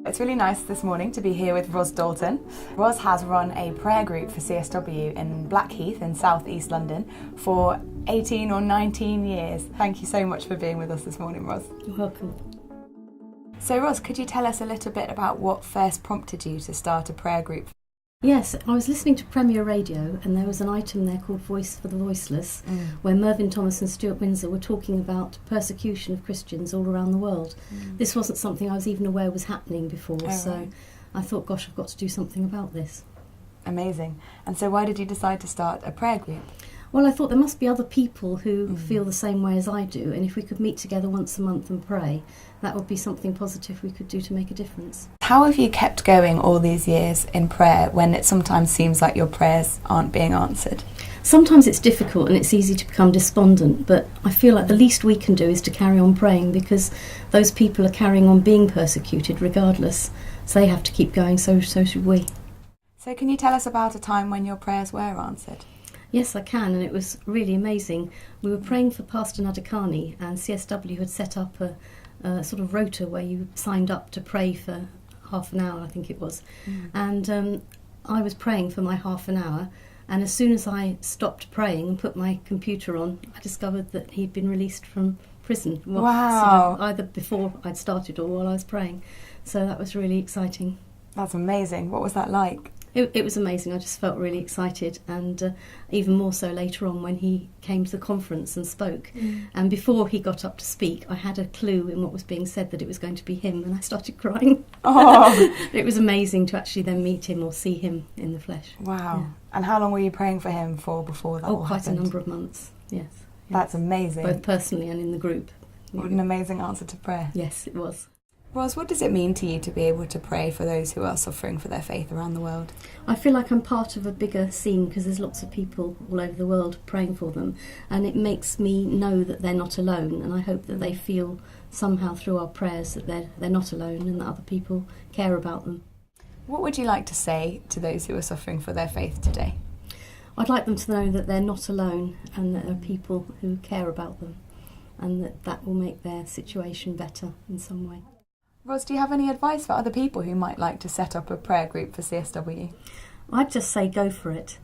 It's really nice this morning to be here with Ros Dalton. Ros has run a prayer group for CSW in Blackheath in South East London for 18 or 19 years. Thank you so much for being with us this morning, Ros. You're welcome. So Ros, could you tell us a little bit about what first prompted you to start a prayer group? Yes, I was listening to Premier Radio and there was an item there called Voice for the Voiceless where Mervyn Thomas and Stuart Windsor were talking about persecution of Christians all around the world. This wasn't something I was even aware was happening before, so I thought, gosh, I've got to do something about this. Amazing. And so why did you decide to start a prayer group? Well, I thought there must be other people who feel the same way as I do, and if we could meet together once a month and pray, that would be something positive we could do to make a difference. How have you kept going all these years in prayer when it sometimes seems like your prayers aren't being answered? Sometimes it's difficult and it's easy to become despondent, but I feel like the least we can do is to carry on praying, because those people are carrying on being persecuted regardless, so they have to keep going, so should we. So can you tell us about a time when your prayers were answered? Yes, I can, and it was really amazing. We were praying for Pastor Nadakani, and CSW had set up a sort of rota where you signed up to pray for half an hour, I think it was. And I was praying for my half an hour, and as soon as I stopped praying and put my computer on, I discovered that he'd been released from prison. Wow. Sort of either before I'd started or while I was praying. So that was really exciting. That's amazing. What was that like? It was amazing. I just felt really excited, and even more so later on when he came to the conference and spoke. And before he got up to speak, I had a clue in what was being said that it was going to be him, and I started crying. Oh. It was amazing to actually then meet him or see him in the flesh. Wow. Yeah. And how long were you praying for him for before that all quite happened? a number of months, yes. That's amazing. Both personally and in the group. What an amazing answer to prayer. Yes, it was. Ros, what does it mean to you to be able to pray for those who are suffering for their faith around the world? I feel like I'm part of a bigger scene because there's lots of people all over the world praying for them, and it makes me know that they're not alone, and I hope that they feel somehow through our prayers that they're not alone and that other people care about them. What would you like to say to those who are suffering for their faith today? I'd like them to know that they're not alone and that there are people who care about them, and that will make their situation better in some way. Ros, do you have any advice for other people who might like to set up a prayer group for CSW? I'd just say go for it.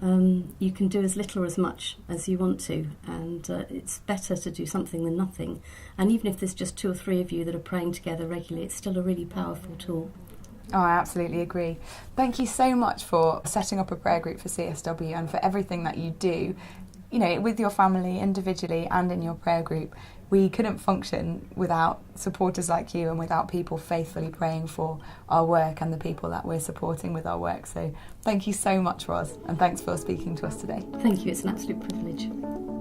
You can do as little or as much as you want to, and it's better to do something than nothing. And even if there's just 2 or 3 of you that are praying together regularly, it's still a really powerful tool. Oh, I absolutely agree. Thank you so much for setting up a prayer group for CSW and for everything that you do, you know, with your family, individually and in your prayer group. We couldn't function without supporters like you and without people faithfully praying for our work and the people that we're supporting with our work. So thank you so much, Ros, and thanks for speaking to us today. Thank you, it's an absolute privilege.